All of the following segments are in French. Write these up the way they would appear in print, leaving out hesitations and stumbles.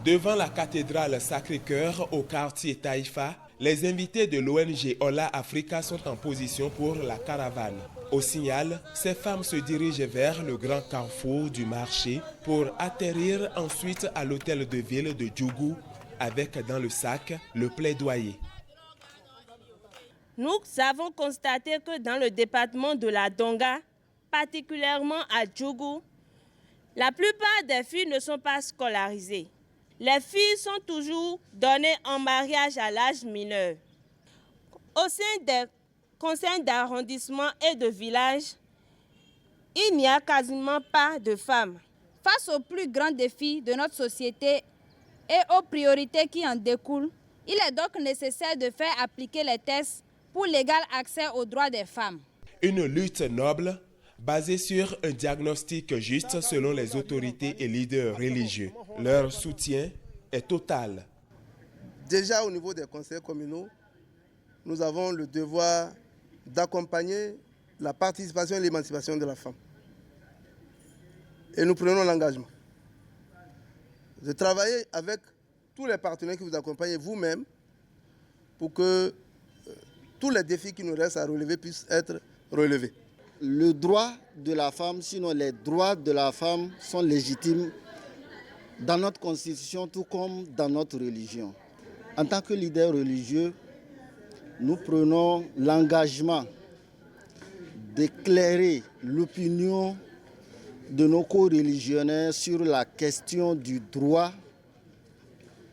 Devant la cathédrale Sacré-Cœur au quartier Taïfa, les invités de l'ONG Hola Africa sont en position pour la caravane. Au signal, ces femmes se dirigent vers le grand carrefour du marché pour atterrir ensuite à l'hôtel de ville de Djougou avec dans le sac le plaidoyer. Nous avons constaté que dans le département de la Donga, particulièrement à Djougou, la plupart des filles ne sont pas scolarisées. Les filles sont toujours données en mariage à l'âge mineur. Au sein des conseils d'arrondissement et de village, il n'y a quasiment pas de femmes. Face aux plus grands défis de notre société et aux priorités qui en découlent, il est donc nécessaire de faire appliquer les tests pour l'égal accès aux droits des femmes. Une lutte noble basée sur un diagnostic juste selon les autorités et leaders religieux. Leur soutien est total. Déjà au niveau des conseils communaux, nous avons le devoir d'accompagner la participation et l'émancipation de la femme. Et nous prenons l'engagement de travailler avec tous les partenaires qui vous accompagnent, vous-même, pour que tous les défis qui nous restent à relever puissent être relevés. Le droit de la femme, sinon les droits de la femme sont légitimes dans notre constitution tout comme dans notre religion. En tant que leader religieux, nous prenons l'engagement d'éclairer l'opinion de nos co-religionnaires sur la question du droit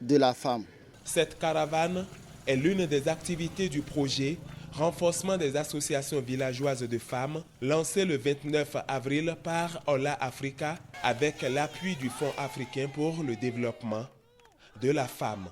de la femme. Cette caravane est l'une des activités du projet Renforcement des associations villageoises de femmes, lancé le 29 avril par Hola Africa avec l'appui du Fonds africain pour le développement de la femme.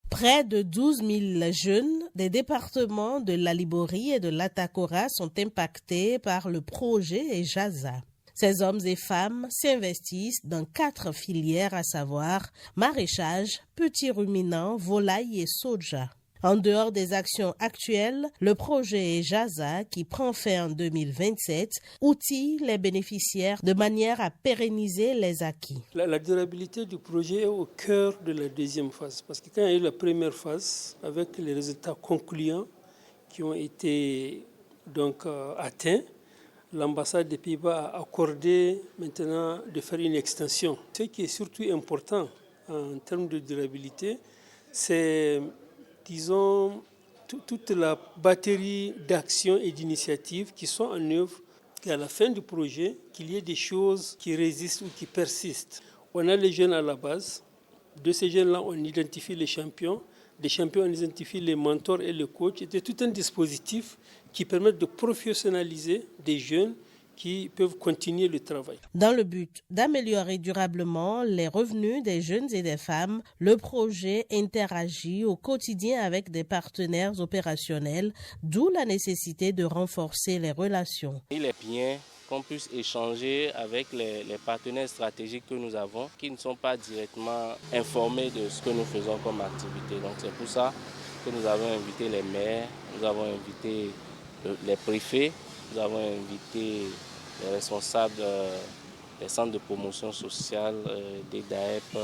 Près de 12 000 jeunes des départements de la Liborie et de l'Atakora sont impactés par le projet EJASA. Ces hommes et femmes s'investissent dans 4 filières, à savoir maraîchage, petits ruminants, volailles et soja. En dehors des actions actuelles, le projet EJASA, qui prend fin en 2027, outille les bénéficiaires de manière à pérenniser les acquis. La durabilité du projet est au cœur de la deuxième phase, parce que quand il y a eu la première phase, avec les résultats concluants qui ont été donc atteints, l'ambassade des Pays-Bas a accordé maintenant de faire une extension. Ce qui est surtout important en termes de durabilité, c'est, disons, toute la batterie d'actions et d'initiatives qui sont en œuvre, qu'à la fin du projet, qu'il y ait des choses qui résistent ou qui persistent. On a les jeunes à la base. De ces jeunes-là, on identifie les champions. Des champions, on identifie les mentors et les coachs. C'est tout un dispositif qui permet de professionnaliser des jeunes qui peuvent continuer le travail. Dans le but d'améliorer durablement les revenus des jeunes et des femmes, le projet interagit au quotidien avec des partenaires opérationnels, d'où la nécessité de renforcer les relations. Il est bien qu'on puisse échanger avec les partenaires stratégiques que nous avons, qui ne sont pas directement informés de ce que nous faisons comme activité. Donc c'est pour ça que nous avons invité les maires, nous avons invité les préfets, nous avons invité les responsables des centres de promotion sociale, des DAEP,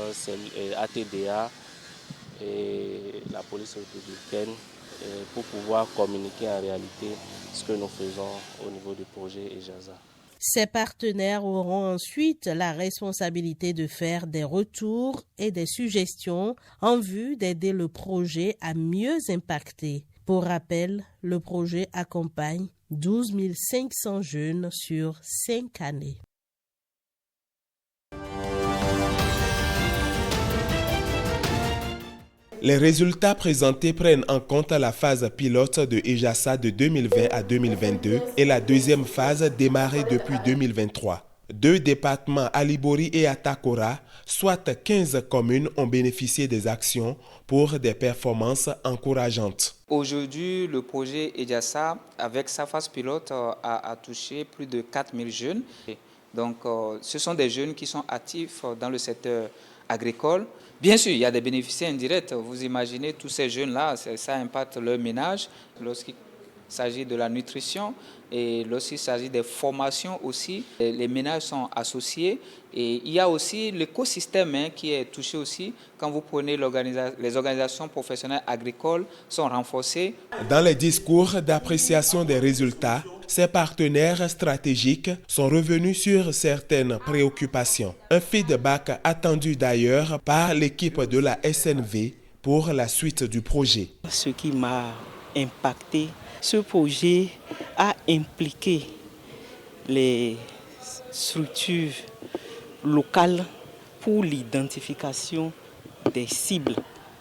ATDA et la police républicaine pour pouvoir communiquer en réalité ce que nous faisons au niveau du projet EJASA. Ces partenaires auront ensuite la responsabilité de faire des retours et des suggestions en vue d'aider le projet à mieux impacter. Pour rappel, le projet accompagne 12 500 jeunes sur 5 années. Les résultats présentés prennent en compte la phase pilote de EJASA de 2020 à 2022 et la deuxième phase démarrée depuis 2023. 2 départements, Alibori et Atakora, soit 15 communes, ont bénéficié des actions pour des performances encourageantes. Aujourd'hui, le projet EJASA, avec sa phase pilote, a touché plus de 4 000 jeunes. Donc, ce sont des jeunes qui sont actifs dans le secteur agricole. Bien sûr, il y a des bénéficiaires indirects. Vous imaginez, tous ces jeunes-là, ça impacte leur ménage. Lorsqu'ils s'agit de la nutrition et lorsqu'il s'agit des formations aussi, les ménages sont associés. Et il y a aussi l'écosystème qui est touché aussi. Quand vous prenez les organisations professionnelles agricoles sont renforcées. Dans les discours d'appréciation des résultats, ces partenaires stratégiques sont revenus sur certaines préoccupations. Un feedback attendu d'ailleurs par l'équipe de la SNV pour la suite du projet. Ce qui m'a impacté, ce projet a impliqué les structures locales pour l'identification des cibles.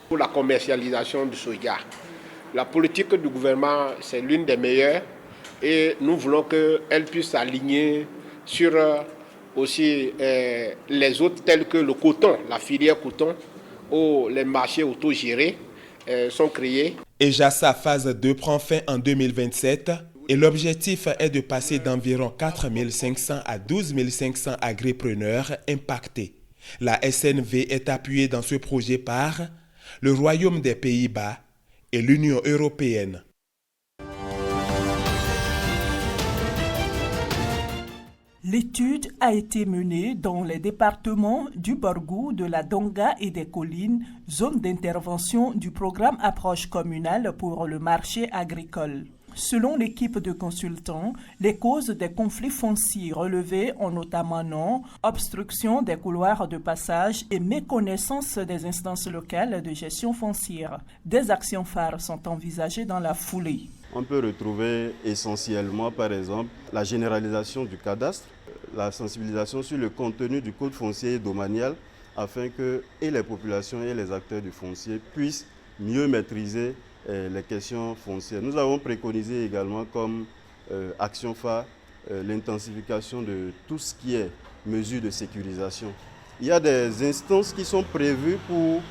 Pour la commercialisation du soja, la politique du gouvernement, c'est l'une des meilleures et nous voulons qu'elle puisse s'aligner sur aussi les autres tels que le coton, la filière coton, où les marchés autogérés sont créés. EJASA phase 2 prend fin en 2027 et l'objectif est de passer d'environ 4 500 à 12 500 agripreneurs impactés. La SNV est appuyée dans ce projet par le Royaume des Pays-Bas et l'Union européenne. L'étude a été menée dans les départements du Borgou, de la Donga et des Collines, zone d'intervention du programme Approche communale pour le marché agricole. Selon l'équipe de consultants, les causes des conflits fonciers relevés ont notamment obstruction des couloirs de passage et méconnaissance des instances locales de gestion foncière. Des actions phares sont envisagées dans la foulée. On peut retrouver essentiellement, par exemple, la généralisation du cadastre, la sensibilisation sur le contenu du code foncier et domanial, afin que et les populations et les acteurs du foncier puissent mieux maîtriser les questions foncières. Nous avons préconisé également comme action phare l'intensification de tout ce qui est mesures de sécurisation. Il y a des instances qui sont prévues pour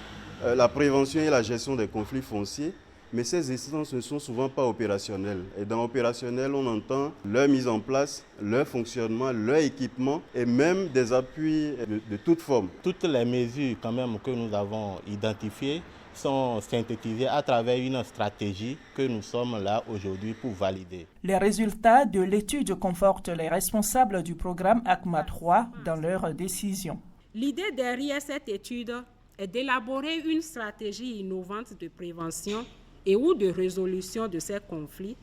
la prévention et la gestion des conflits fonciers, mais ces instances ne sont souvent pas opérationnelles. Et dans opérationnel, on entend leur mise en place, leur fonctionnement, leur équipement et même des appuis de toute forme. Toutes les mesures quand même que nous avons identifiées sont synthétisées à travers une stratégie que nous sommes là aujourd'hui pour valider. Les résultats de l'étude confortent les responsables du programme ACMA 3 dans leurs décisions. L'idée derrière cette étude est d'élaborer une stratégie innovante de prévention et ou de résolution de ces conflits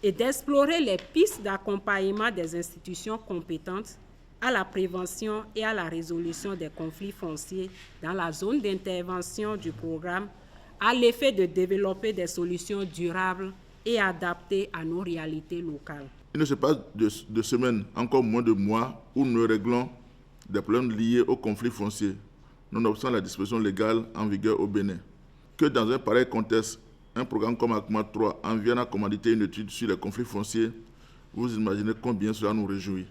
et d'explorer les pistes d'accompagnement des institutions compétentes à la prévention et à la résolution des conflits fonciers dans la zone d'intervention du programme à l'effet de développer des solutions durables et adaptées à nos réalités locales. Il ne se passe de semaines, encore moins de mois, où nous réglons des problèmes liés aux conflits fonciers, nonobstant la disposition légale en vigueur au Bénin. Que dans un pareil contexte, un programme comme ACMA 3 en vienne à commanditer une étude sur les conflits fonciers, vous imaginez combien cela nous réjouit.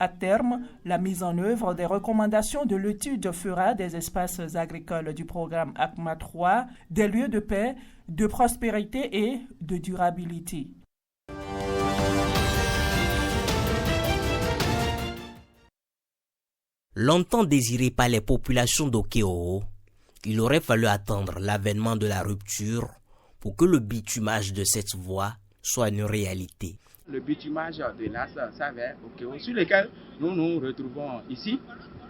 À terme, la mise en œuvre des recommandations de l'étude fera des espaces agricoles du programme ACMA 3 des lieux de paix, de prospérité et de durabilité. Longtemps désiré par les populations d'Okeo, il aurait fallu attendre l'avènement de la rupture pour que le bitumage de cette voie soit une réalité. Le bitumage de l'As-Savère, sur lequel nous nous retrouvons ici,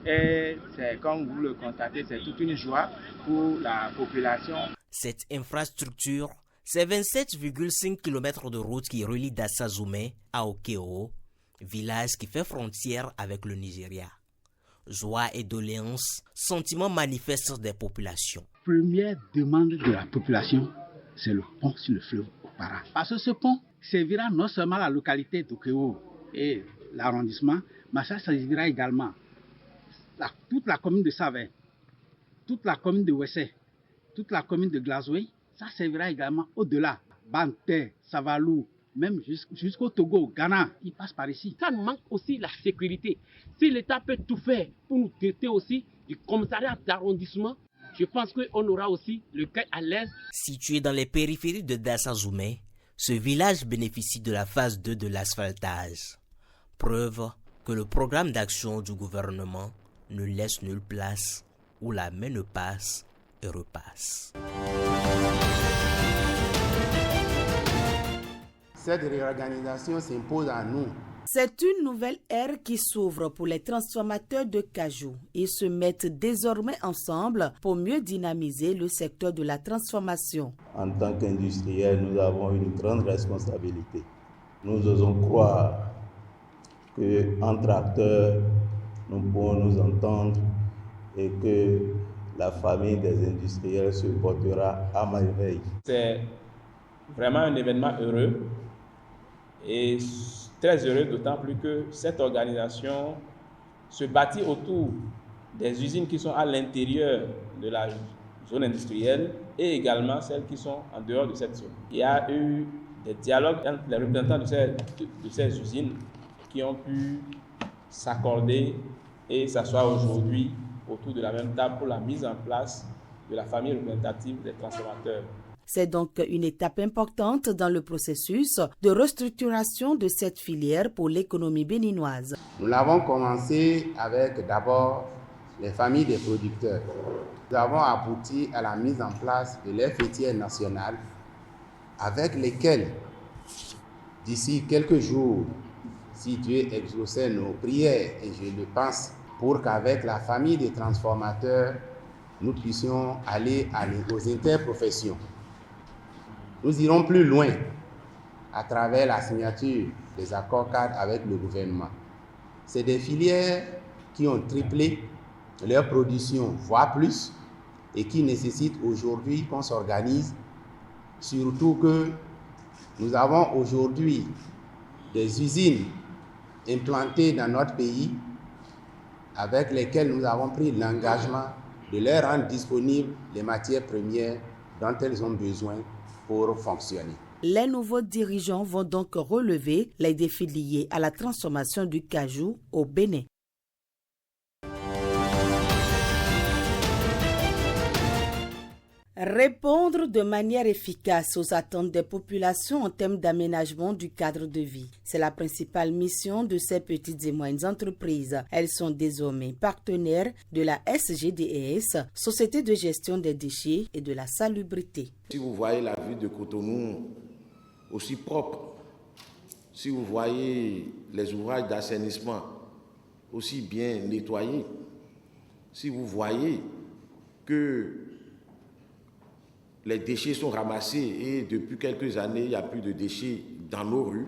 et c'est comme vous le constatez, c'est toute une joie pour la population. Cette infrastructure, c'est 27,5 km de route qui relie Dassazoumé à Okeo, village qui fait frontière avec le Nigeria. Joie et doléances, sentiments manifestes des populations. Première demande de la population, c'est le pont sur le fleuve Opara. Parce que ce pont servira non seulement la localité d'Okeo et l'arrondissement, mais ça servira également toute la commune de Savè, toute la commune de Wessé, toute la commune de Glazoué. Ça servira également au-delà, Banté, Savalou, même jusqu'au Togo, Ghana, il passe par ici. Ça nous manque aussi la sécurité. Si l'État peut tout faire pour nous traiter aussi du commissariat d'arrondissement, je pense qu'on aura aussi le cœur à l'aise. Situé dans les périphéries de Dassazoumé, ce village bénéficie de la phase 2 de l'asphaltage. Preuve que le programme d'action du gouvernement ne laisse nulle place où la main ne passe et repasse. Cette réorganisation s'impose à nous. C'est une nouvelle ère qui s'ouvre pour les transformateurs de cajou. Ils se mettent désormais ensemble pour mieux dynamiser le secteur de la transformation. En tant qu'industriels, nous avons une grande responsabilité. Nous osons croire qu'entre acteurs, nous pouvons nous entendre et que la famille des industriels se portera à merveille. C'est vraiment un événement heureux et très heureux, d'autant plus que cette organisation se bâtit autour des usines qui sont à l'intérieur de la zone industrielle et également celles qui sont en dehors de cette zone. Il y a eu des dialogues entre les représentants de ces usines qui ont pu s'accorder et s'asseoir aujourd'hui autour de la même table pour la mise en place de la famille représentative des transformateurs. C'est donc une étape importante dans le processus de restructuration de cette filière pour l'économie béninoise. Nous l'avons commencé avec d'abord les familles des producteurs. Nous avons abouti à la mise en place de l'aire fêtière nationale avec lesquelles, d'ici quelques jours, si Dieu exauçait nos prières, et je le pense, pour qu'avec la famille des transformateurs, nous puissions aller aux interprofessions. Nous irons plus loin à travers la signature des accords cadres avec le gouvernement. C'est des filières qui ont triplé leur production, voire plus, et qui nécessitent aujourd'hui qu'on s'organise, surtout que nous avons aujourd'hui des usines implantées dans notre pays avec lesquelles nous avons pris l'engagement de leur rendre disponibles les matières premières dont elles ont besoin pour fonctionner. Les nouveaux dirigeants vont donc relever les défis liés à la transformation du cajou au Bénin. Répondre de manière efficace aux attentes des populations en termes d'aménagement du cadre de vie. C'est la principale mission de ces petites et moyennes entreprises. Elles sont désormais partenaires de la SGDES, Société de gestion des déchets et de la salubrité. Si vous voyez la ville de Cotonou aussi propre, si vous voyez les ouvrages d'assainissement aussi bien nettoyés, si vous voyez que les déchets sont ramassés et depuis quelques années, il n'y a plus de déchets dans nos rues,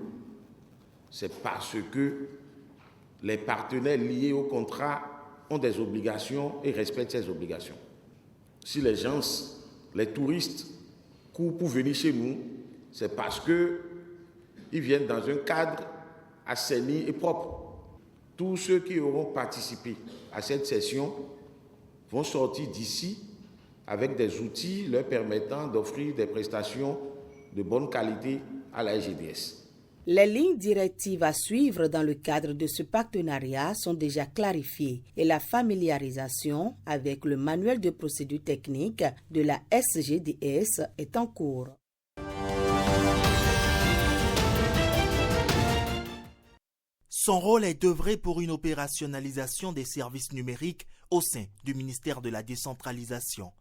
c'est parce que les partenaires liés au contrat ont des obligations et respectent ces obligations. Si les gens, les touristes, courent pour venir chez nous, c'est parce qu'ils viennent dans un cadre assaini et propre. Tous ceux qui auront participé à cette session vont sortir d'ici avec des outils leur permettant d'offrir des prestations de bonne qualité à la SGDS. Les lignes directives à suivre dans le cadre de ce partenariat sont déjà clarifiées et la familiarisation avec le manuel de procédure technique de la SGDS est en cours. Son rôle est d'œuvrer pour une opérationnalisation des services numériques au sein du ministère de la Décentralisation.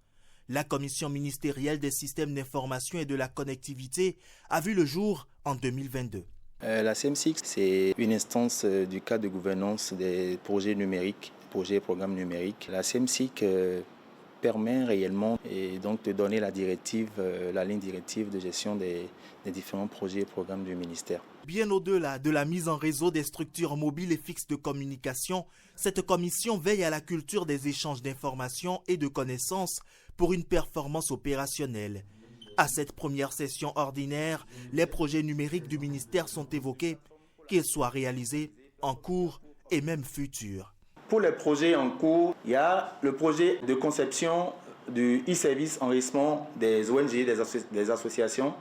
La Commission ministérielle des systèmes d'information et de la connectivité a vu le jour en 2022. La CMSIC, c'est une instance du cadre de gouvernance des projets numériques, projets et programmes numériques. La CMSIC permet réellement et donc de donner la ligne directive de gestion des différents projets et programmes du ministère. Bien au-delà de la mise en réseau des structures mobiles et fixes de communication, cette commission veille à la culture des échanges d'informations et de connaissances pour une performance opérationnelle. À cette première session ordinaire, les projets numériques du ministère sont évoqués, qu'ils soient réalisés, en cours et même futurs. Pour les projets en cours, il y a le projet de conception du e-service enrichissement des ONG, des associations,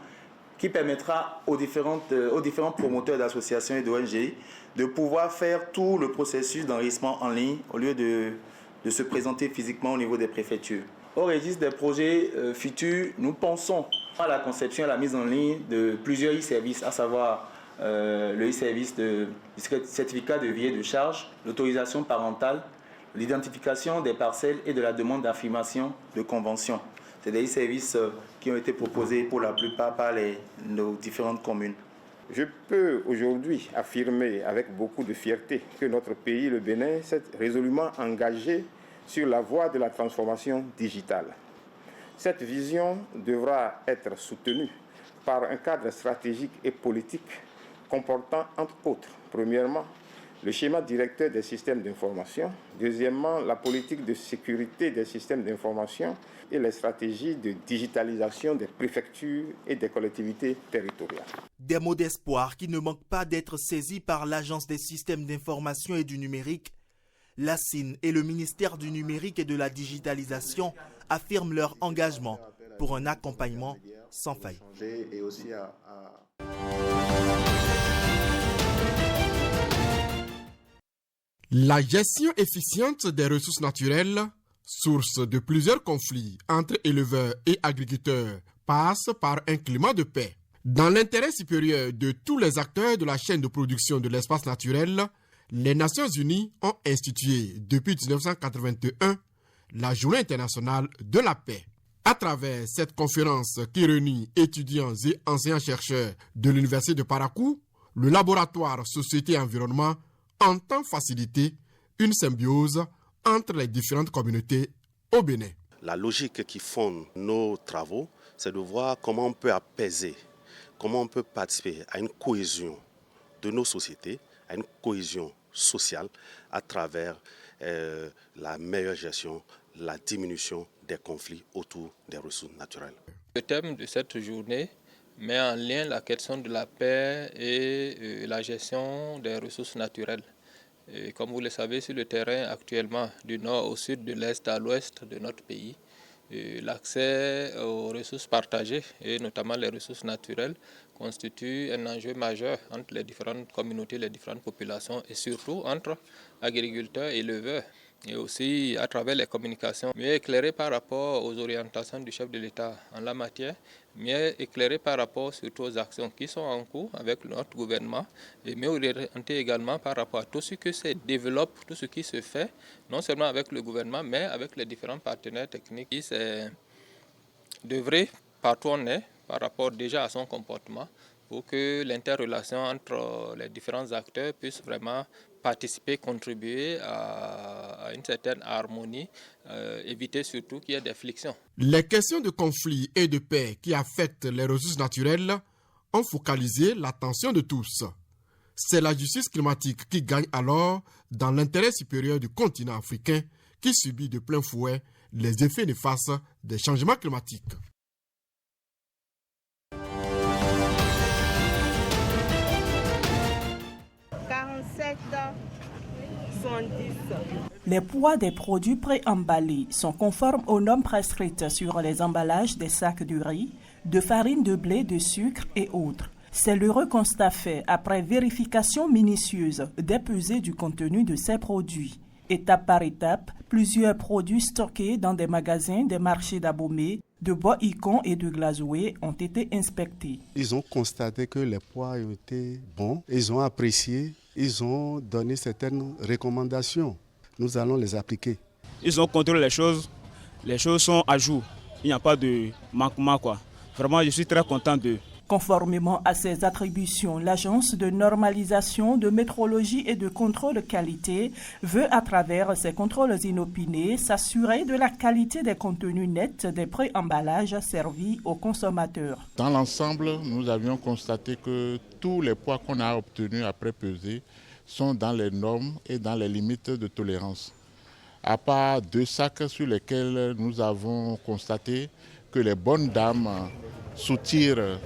qui permettra aux différents promoteurs d'associations et d'ONG de pouvoir faire tout le processus d'enrichissement en ligne au lieu de se présenter physiquement au niveau des préfectures. Au registre des projets futurs, nous pensons à la conception et à la mise en ligne de plusieurs e-services, à savoir le e-service du certificat de vie et de charge, l'autorisation parentale, l'identification des parcelles et de la demande d'affirmation de convention. C'est des e-services qui ont été proposés pour la plupart par nos différentes communes. Je peux aujourd'hui affirmer avec beaucoup de fierté que notre pays, le Bénin, s'est résolument engagé sur la voie de la transformation digitale. Cette vision devra être soutenue par un cadre stratégique et politique comportant entre autres, premièrement, le schéma directeur des systèmes d'information, deuxièmement, la politique de sécurité des systèmes d'information et les stratégies de digitalisation des préfectures et des collectivités territoriales. Des mots d'espoir qui ne manquent pas d'être saisis par l'Agence des systèmes d'information et du numérique. L'ASIN et le ministère du numérique et de la digitalisation affirment leur engagement pour un accompagnement sans faille. La gestion efficiente des ressources naturelles, source de plusieurs conflits entre éleveurs et agriculteurs, passe par un climat de paix. Dans l'intérêt supérieur de tous les acteurs de la chaîne de production de l'espace naturel, les Nations Unies ont institué depuis 1981 la Journée internationale de la paix. À travers cette conférence qui réunit étudiants et enseignants-chercheurs de l'Université de Parakou, le laboratoire Société et Environnement entend faciliter une symbiose entre les différentes communautés au Bénin. La logique qui fonde nos travaux, c'est de voir comment on peut apaiser, comment on peut participer à une cohésion de nos sociétés, à une cohésion sociale à travers la meilleure gestion, la diminution des conflits autour des ressources naturelles. Le thème de cette journée met en lien la question de la paix et la gestion des ressources naturelles. Et comme vous le savez, sur le terrain actuellement, du nord au sud, de l'est à l'ouest de notre pays, l'accès aux ressources partagées, et notamment les ressources naturelles, constitue un enjeu majeur entre les différentes communautés, les différentes populations, et surtout entre agriculteurs et éleveurs. Et aussi à travers les communications, mieux éclairées par rapport aux orientations du chef de l'État en la matière, mieux éclairées par rapport surtout aux actions qui sont en cours avec notre gouvernement, et mieux orientées également par rapport à tout ce qui se développe, tout ce qui se fait, non seulement avec le gouvernement, mais avec les différents partenaires techniques. C'est d'œuvrer partout où on est par rapport déjà à son comportement pour que l'interrelation entre les différents acteurs puisse vraiment participer, contribuer à une certaine harmonie, éviter surtout qu'il y ait des frictions. Les questions de conflit et de paix qui affectent les ressources naturelles ont focalisé l'attention de tous. C'est la justice climatique qui gagne alors dans l'intérêt supérieur du continent africain qui subit de plein fouet les effets néfastes des changements climatiques. Les poids des produits préemballés sont conformes aux normes prescrites sur les emballages des sacs de riz, de farine de blé, de sucre et autres. C'est l'heureux constat fait après vérification minutieuse des pesées du contenu de ces produits. Étape par étape, plusieurs produits stockés dans des magasins des marchés d'Abomey, de Bois-Icon et de Glazoué ont été inspectés. Ils ont constaté que les poids ont été bons, ils ont apprécié, ils ont donné certaines recommandations. Nous allons les appliquer. Ils ont contrôlé les choses sont à jour. Il n'y a pas de manquement, quoi. Vraiment, je suis très content d'eux. Conformément à ses attributions, l'Agence de normalisation, de métrologie et de contrôle qualité veut, à travers ses contrôles inopinés, s'assurer de la qualité des contenus nets des préemballages servis aux consommateurs. Dans l'ensemble, nous avions constaté que tous les poids qu'on a obtenus après pesée sont dans les normes et dans les limites de tolérance. À part 2 sacs sur lesquels nous avons constaté que les bonnes dames soutirent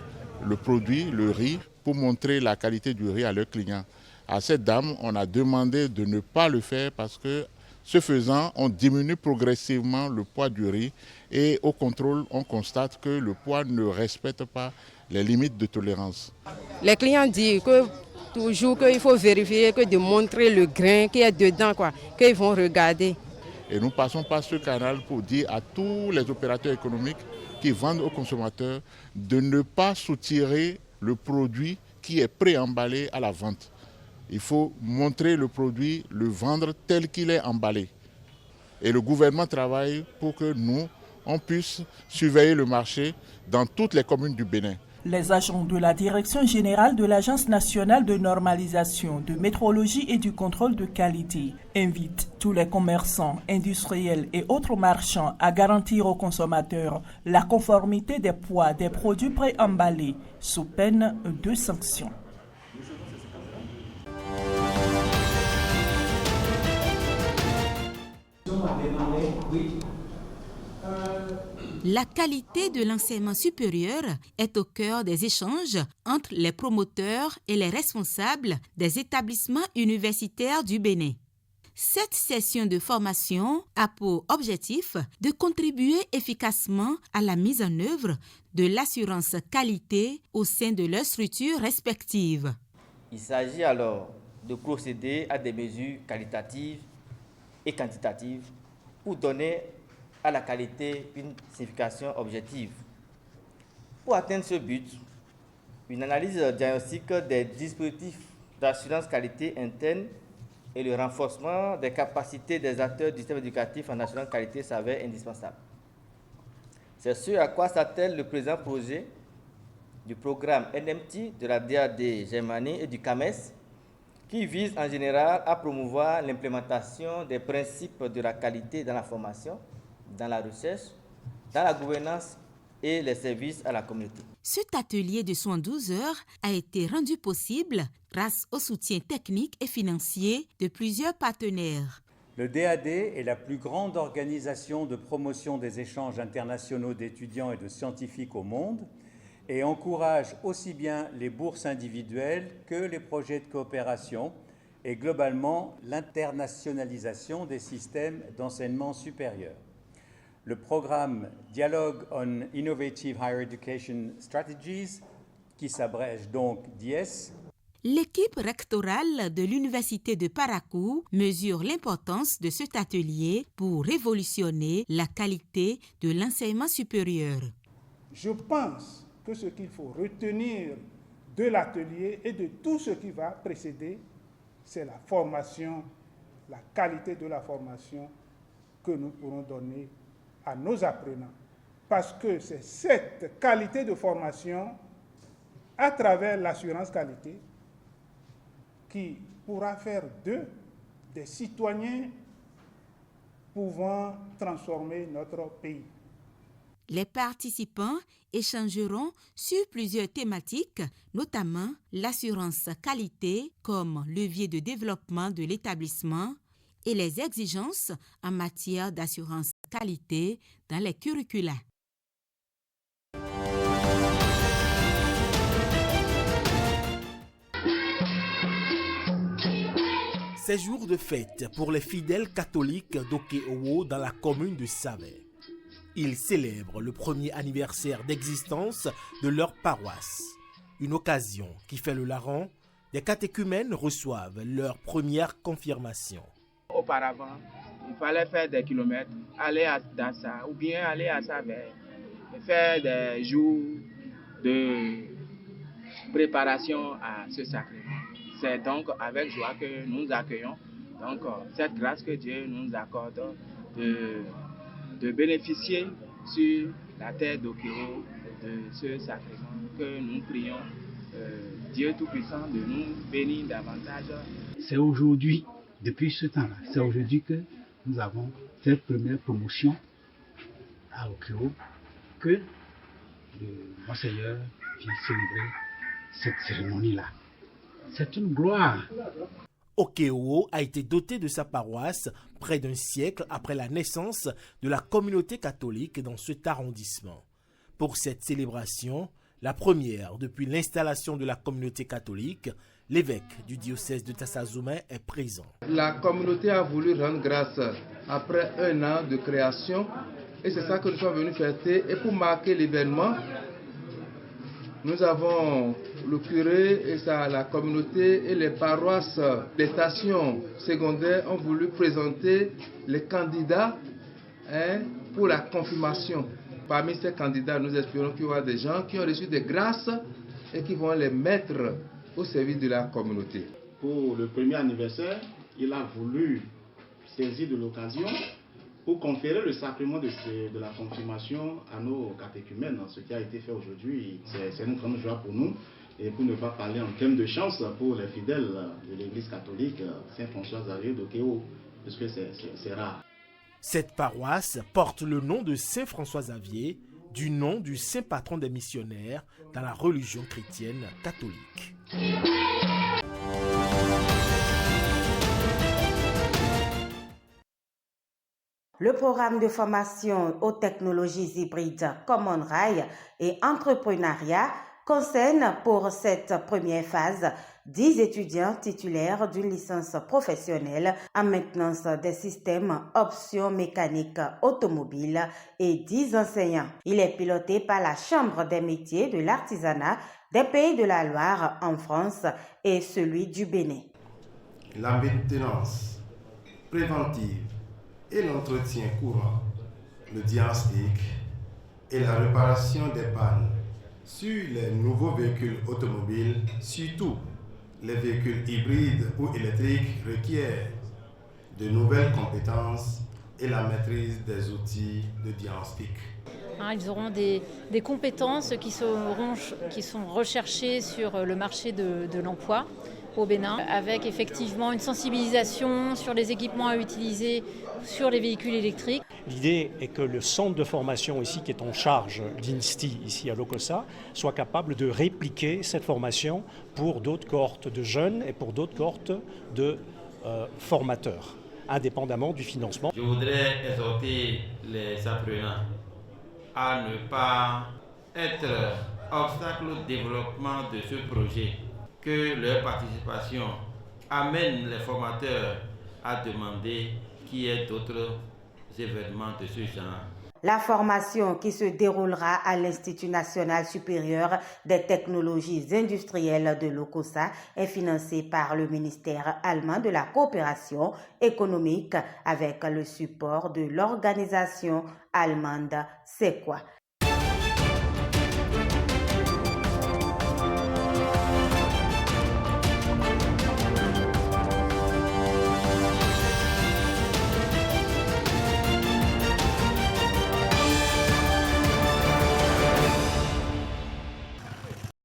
le produit, le riz, pour montrer la qualité du riz à leurs clients. À cette dame, on a demandé de ne pas le faire parce que, ce faisant, on diminue progressivement le poids du riz et au contrôle, on constate que le poids ne respecte pas les limites de tolérance. Les clients disent que toujours qu'il faut vérifier, que de montrer le grain qui est dedans, qu'ils vont regarder. Et nous passons par ce canal pour dire à tous les opérateurs économiques qui vendent aux consommateurs de ne pas soutirer le produit qui est préemballé à la vente. Il faut montrer le produit, le vendre tel qu'il est emballé. Et le gouvernement travaille pour que nous, on puisse surveiller le marché dans toutes les communes du Bénin. Les agents de la Direction générale de l'Agence nationale de normalisation, de métrologie et du contrôle de qualité invitent tous les commerçants, industriels et autres marchands à garantir aux consommateurs la conformité des poids des produits préemballés sous peine de sanctions. La qualité de l'enseignement supérieur est au cœur des échanges entre les promoteurs et les responsables des établissements universitaires du Bénin. Cette session de formation a pour objectif de contribuer efficacement à la mise en œuvre de l'assurance qualité au sein de leurs structures respectives. Il s'agit alors de procéder à des mesures qualitatives et quantitatives pour donner à la qualité une signification objective. Pour atteindre ce but, une analyse diagnostique des dispositifs d'assurance qualité interne et le renforcement des capacités des acteurs du système éducatif en assurance qualité s'avère indispensable. C'est ce à quoi s'attelle le présent projet du programme NMT de la DAD Germanie et du CAMES, qui vise en général à promouvoir l'implémentation des principes de la qualité dans la formation, dans la recherche, dans la gouvernance et les services à la communauté. Cet atelier de 112 heures a été rendu possible grâce au soutien technique et financier de plusieurs partenaires. Le DAD est la plus grande organisation de promotion des échanges internationaux d'étudiants et de scientifiques au monde et encourage aussi bien les bourses individuelles que les projets de coopération et globalement l'internationalisation des systèmes d'enseignement supérieur. Le programme Dialogue on Innovative Higher Education Strategies, qui s'abrège donc DIES. L'équipe rectorale de l'Université de Parakou mesure l'importance de cet atelier pour révolutionner la qualité de l'enseignement supérieur. Je pense que ce qu'il faut retenir de l'atelier et de tout ce qui va précéder, c'est la formation, la qualité de la formation que nous pourrons donner à nos apprenants. Parce que c'est cette qualité de formation, à travers l'assurance qualité, qui pourra faire d'eux des citoyens pouvant transformer notre pays. Les participants échangeront sur plusieurs thématiques, notamment l'assurance qualité comme levier de développement de l'établissement et les exigences en matière d'assurance qualité dans les curricula. Ces jours de fête pour les fidèles catholiques d'Okeowo dans la commune de Savè. Ils célèbrent le premier anniversaire d'existence de leur paroisse. Une occasion qui fait le larron, des catéchumènes reçoivent leur première confirmation. Auparavant, il fallait faire des kilomètres, aller à Dassa ou bien aller à Savè, faire des jours de préparation à ce sacrement. C'est donc avec joie que nous accueillons donc, cette grâce que Dieu nous accorde de bénéficier sur la terre d'Okeowo de ce sacrement que nous prions Dieu Tout-Puissant de nous bénir davantage. C'est aujourd'hui, depuis ce temps-là, c'est aujourd'hui que nous avons cette première promotion à Okeowo que le Monseigneur vient célébrer cette cérémonie-là. C'est une gloire. Okeowo a été doté de sa paroisse près d'un siècle après la naissance de la communauté catholique dans cet arrondissement. Pour cette célébration, la première depuis l'installation de la communauté catholique, l'évêque du diocèse de Tassazoumé est présent. La communauté a voulu rendre grâce après un an de création et c'est ça que nous sommes venus fêter. Et pour marquer l'événement, nous avons le curé et la communauté et les paroisses, les stations secondaires ont voulu présenter les candidats pour la confirmation. Parmi ces candidats, nous espérons qu'il y aura des gens qui ont reçu des grâces et qui vont les mettre au service de la communauté. Pour le premier anniversaire, il a voulu saisir de l'occasion pour conférer le sacrement de la confirmation à nos catéchumènes. Ce qui a été fait aujourd'hui, c'est une grande joie pour nous. Et pour ne pas parler en termes de chance pour les fidèles de l'Église catholique Saint-François-Xavier d'Okeo, puisque c'est rare. Cette paroisse porte le nom de Saint François-Xavier, du nom du saint patron des missionnaires dans la religion chrétienne catholique. Le programme de formation aux technologies hybrides Common Rail et entrepreneuriat concerne pour cette première phase 10 étudiants titulaires d'une licence professionnelle en maintenance des systèmes options mécaniques automobiles et 10 enseignants. Il est piloté par la Chambre des métiers de l'artisanat des Pays de la Loire en France et celui du Bénin. La maintenance préventive et l'entretien courant, le diagnostic et la réparation des pannes sur les nouveaux véhicules automobiles, surtout les véhicules hybrides ou électriques, requièrent de nouvelles compétences et la maîtrise des outils de diagnostic. Ils auront des compétences qui sont recherchées sur le marché de l'emploi au Bénin, avec effectivement une sensibilisation sur les équipements à utiliser sur les véhicules électriques. L'idée est que le centre de formation ici, qui est en charge d'INSTI ici à Lokossa, soit capable de répliquer cette formation pour d'autres cohortes de jeunes et pour d'autres cohortes de formateurs, indépendamment du financement. Je voudrais exhorter les apprenants à ne pas être obstacle au développement de ce projet, que leur participation amène les formateurs à demander qu'il y ait d'autres événements de ce genre. La formation qui se déroulera à l'Institut national supérieur des technologies industrielles de Lokossa est financée par le ministère allemand de la coopération économique avec le support de l'organisation allemande SEQUA.